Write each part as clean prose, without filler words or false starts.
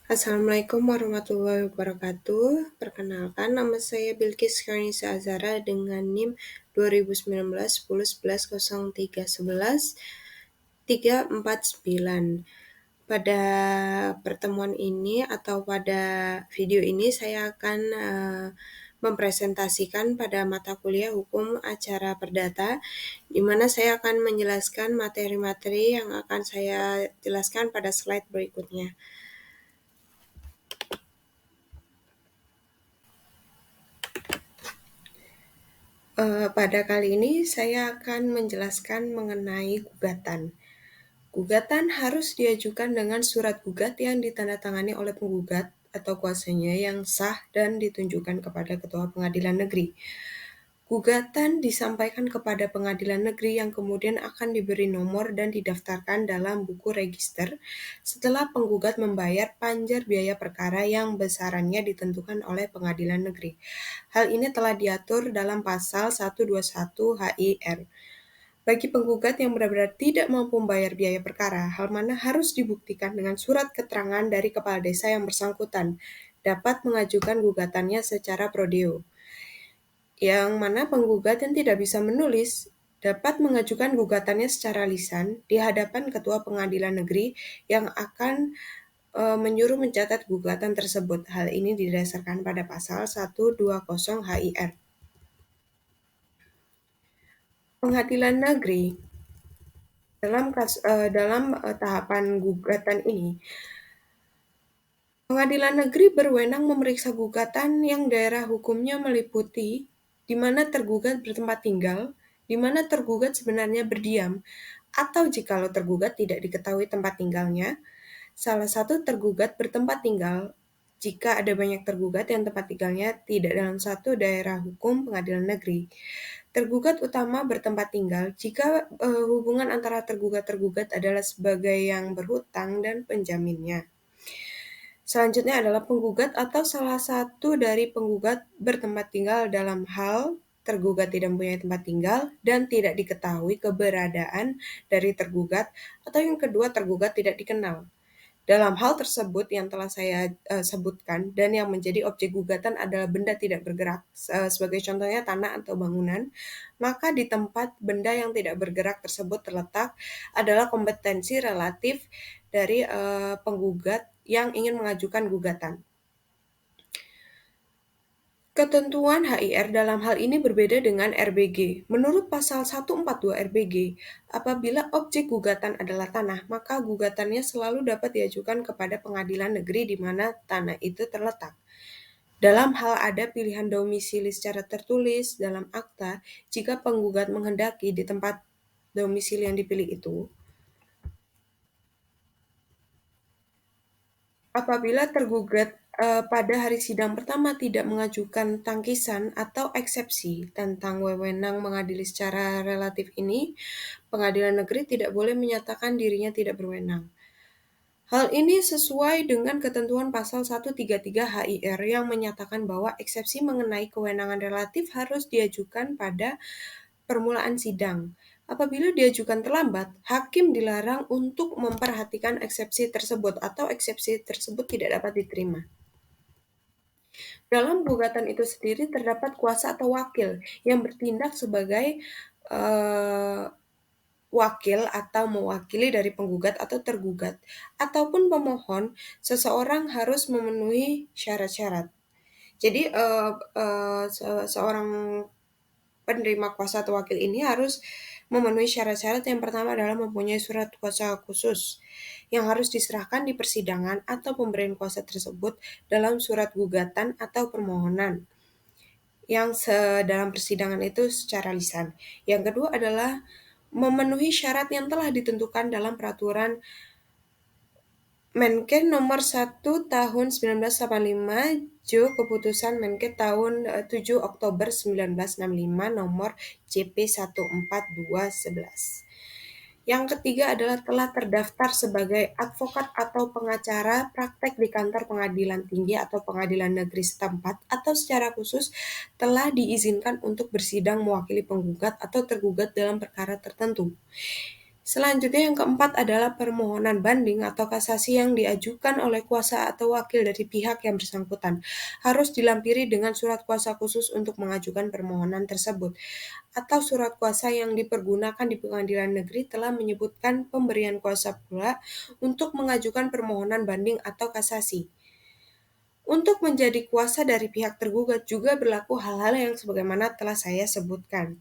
Assalamualaikum warahmatullahi wabarakatuh. Perkenalkan, nama saya Bilkis Karnisa Azara dengan NIM 2019 10 11 03 11 349. Pada pertemuan ini atau pada video ini saya akan mempresentasikan pada mata kuliah Hukum Acara Perdata, di mana saya akan menjelaskan materi-materi yang akan saya jelaskan pada slide berikutnya. Pada kali ini saya akan menjelaskan mengenai gugatan. Gugatan harus diajukan dengan surat gugat yang ditandatangani oleh penggugat atau kuasanya yang sah dan ditunjukkan kepada Ketua Pengadilan Negeri. Gugatan disampaikan kepada pengadilan negeri yang kemudian akan diberi nomor dan didaftarkan dalam buku register setelah penggugat membayar panjar biaya perkara yang besarannya ditentukan oleh pengadilan negeri. Hal ini telah diatur dalam pasal 121 HIR. Bagi penggugat yang benar-benar tidak mampu membayar biaya perkara, hal mana harus dibuktikan dengan surat keterangan dari kepala desa yang bersangkutan dapat mengajukan gugatannya secara prodeo, yang mana penggugat yang tidak bisa menulis dapat mengajukan gugatannya secara lisan di hadapan Ketua Pengadilan Negeri yang akan menyuruh mencatat gugatan tersebut. Hal ini didasarkan pada pasal 120 HIR. Pengadilan Negeri dalam tahapan gugatan ini, Pengadilan Negeri berwenang memeriksa gugatan yang daerah hukumnya meliputi di mana tergugat bertempat tinggal, di mana tergugat sebenarnya berdiam, atau jikalau tergugat tidak diketahui tempat tinggalnya, salah satu tergugat bertempat tinggal jika ada banyak tergugat yang tempat tinggalnya tidak dalam satu daerah hukum pengadilan negeri. Tergugat utama bertempat tinggal jika hubungan antara tergugat-tergugat adalah sebagai yang berhutang dan penjaminnya. Selanjutnya adalah penggugat atau salah satu dari penggugat bertempat tinggal dalam hal tergugat tidak mempunyai tempat tinggal dan tidak diketahui keberadaan dari tergugat, atau yang kedua tergugat tidak dikenal. Dalam hal tersebut yang telah saya sebutkan dan yang menjadi objek gugatan adalah benda tidak bergerak, sebagai contohnya tanah atau bangunan, maka di tempat benda yang tidak bergerak tersebut terletak adalah kompetensi relatif dari penggugat yang ingin mengajukan gugatan. Ketentuan HIR dalam hal ini berbeda dengan RBG. Menurut pasal 142 RBG, apabila objek gugatan adalah tanah, maka gugatannya selalu dapat diajukan kepada pengadilan negeri di mana tanah itu terletak. Dalam hal ada pilihan domisili secara tertulis dalam akta, jika penggugat menghendaki di tempat domisili yang dipilih itu, apabila tergugat pada hari sidang pertama tidak mengajukan tangkisan atau eksepsi tentang wewenang mengadili secara relatif ini, pengadilan negeri tidak boleh menyatakan dirinya tidak berwenang. Hal ini sesuai dengan ketentuan pasal 133 HIR yang menyatakan bahwa eksepsi mengenai kewenangan relatif harus diajukan pada permulaan sidang. Apabila diajukan terlambat, hakim dilarang untuk memperhatikan eksepsi tersebut atau eksepsi tersebut tidak dapat diterima. Dalam gugatan itu sendiri terdapat kuasa atau wakil yang bertindak sebagai wakil atau mewakili dari penggugat atau tergugat, ataupun pemohon. Seseorang harus memenuhi syarat-syarat. Jadi seorang penerima kuasa atau wakil ini harus memenuhi syarat-syarat. Yang pertama adalah mempunyai surat kuasa khusus yang harus diserahkan di persidangan atau pemberian kuasa tersebut dalam surat gugatan atau permohonan yang dalam persidangan itu secara lisan. Yang kedua adalah memenuhi syarat yang telah ditentukan dalam peraturan Menkes nomor 1 tahun 1985, Jo Keputusan Menkes tahun 7 Oktober 1965 nomor JP 14211. Yang ketiga adalah telah terdaftar sebagai advokat atau pengacara praktek di kantor pengadilan tinggi atau pengadilan negeri setempat, atau secara khusus telah diizinkan untuk bersidang mewakili penggugat atau tergugat dalam perkara tertentu. Selanjutnya yang keempat adalah permohonan banding atau kasasi yang diajukan oleh kuasa atau wakil dari pihak yang bersangkutan. Harus dilampiri dengan surat kuasa khusus untuk mengajukan permohonan tersebut. Atau surat kuasa yang dipergunakan di pengadilan negeri telah menyebutkan pemberian kuasa pula untuk mengajukan permohonan banding atau kasasi. Untuk menjadi kuasa dari pihak tergugat juga berlaku hal-hal yang sebagaimana telah saya sebutkan.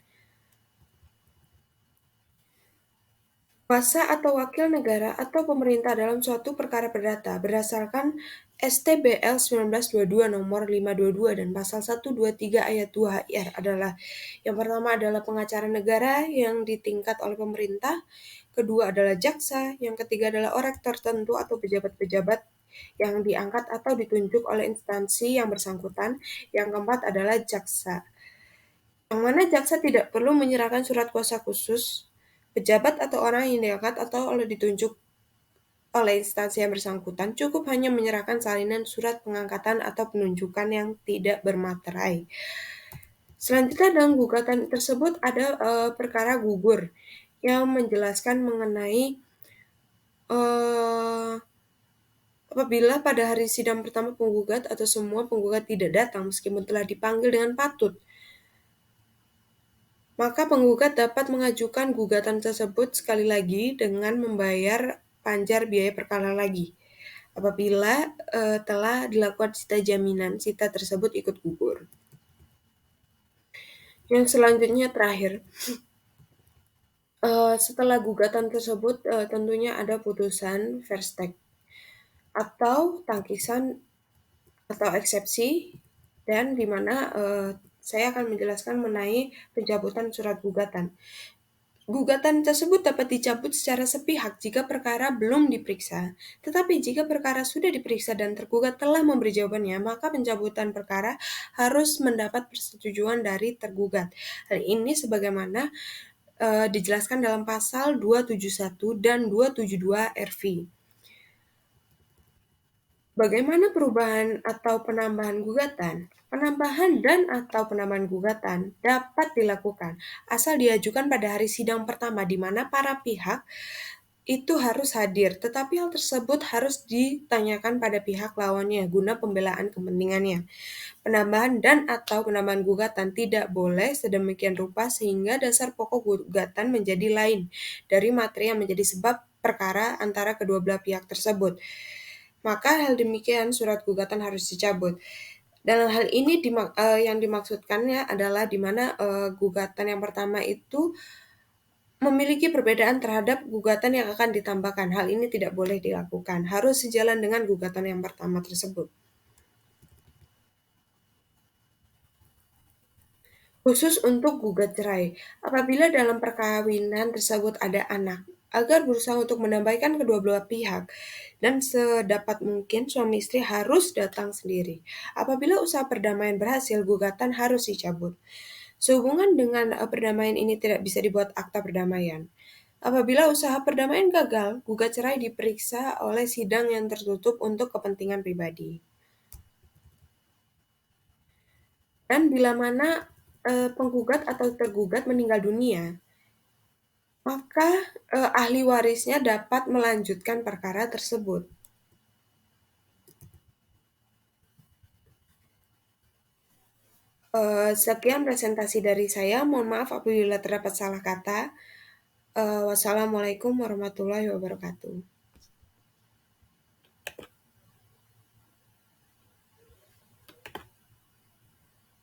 Kuasa atau wakil negara atau pemerintah dalam suatu perkara perdata berdasarkan STBL 1922 nomor 522 dan pasal 123 ayat 2 HR adalah yang pertama adalah pengacara negara yang ditingkat oleh pemerintah, kedua adalah jaksa, yang ketiga adalah orang tertentu atau pejabat-pejabat yang diangkat atau ditunjuk oleh instansi yang bersangkutan, yang keempat adalah jaksa. Yang mana jaksa tidak perlu menyerahkan surat kuasa khusus, pejabat atau orang yang diangkat atau oleh ditunjuk oleh instansi yang bersangkutan cukup hanya menyerahkan salinan surat pengangkatan atau penunjukan yang tidak bermaterai. Selanjutnya dalam gugatan tersebut ada perkara gugur yang menjelaskan mengenai apabila pada hari sidang pertama penggugat atau semua penggugat tidak datang meskipun telah dipanggil dengan patut, maka penggugat dapat mengajukan gugatan tersebut sekali lagi dengan membayar panjar biaya perkara lagi. Apabila telah dilakukan sita jaminan, sita tersebut ikut gugur. Yang selanjutnya terakhir, setelah gugatan tersebut tentunya ada putusan verstek atau tangkisan atau eksepsi, dan di mana saya akan menjelaskan mengenai pencabutan surat gugatan. Gugatan tersebut dapat dicabut secara sepihak jika perkara belum diperiksa. Tetapi jika perkara sudah diperiksa dan tergugat telah memberi jawabannya, maka pencabutan perkara harus mendapat persetujuan dari tergugat. Hal ini sebagaimana dijelaskan dalam pasal 271 dan 272 RV. Bagaimana perubahan atau penambahan gugatan? Penambahan dan atau penambahan gugatan dapat dilakukan asal diajukan pada hari sidang pertama di mana para pihak itu harus hadir, tetapi hal tersebut harus ditanyakan pada pihak lawannya guna pembelaan kepentingannya. Penambahan dan atau penambahan gugatan tidak boleh sedemikian rupa sehingga dasar pokok gugatan menjadi lain dari materi yang menjadi sebab perkara antara kedua belah pihak tersebut. Maka hal demikian surat gugatan harus dicabut. Dalam hal ini yang dimaksudkannya adalah di mana gugatan yang pertama itu memiliki perbedaan terhadap gugatan yang akan ditambahkan. Hal ini tidak boleh dilakukan. Harus sejalan dengan gugatan yang pertama tersebut. Khusus untuk gugat cerai, apabila dalam perkawinan tersebut ada anak, agar berusaha untuk mendamaikan kedua belah pihak, dan sedapat mungkin suami istri harus datang sendiri. Apabila usaha perdamaian berhasil, gugatan harus dicabut. Sehubungan dengan perdamaian ini tidak bisa dibuat akta perdamaian. Apabila usaha perdamaian gagal, gugat cerai diperiksa oleh sidang yang tertutup untuk kepentingan pribadi. Dan bila mana penggugat atau tergugat meninggal dunia, maka ahli warisnya dapat melanjutkan perkara tersebut. Sekian presentasi dari saya. Mohon maaf apabila terdapat salah kata. Wassalamualaikum warahmatullahi wabarakatuh.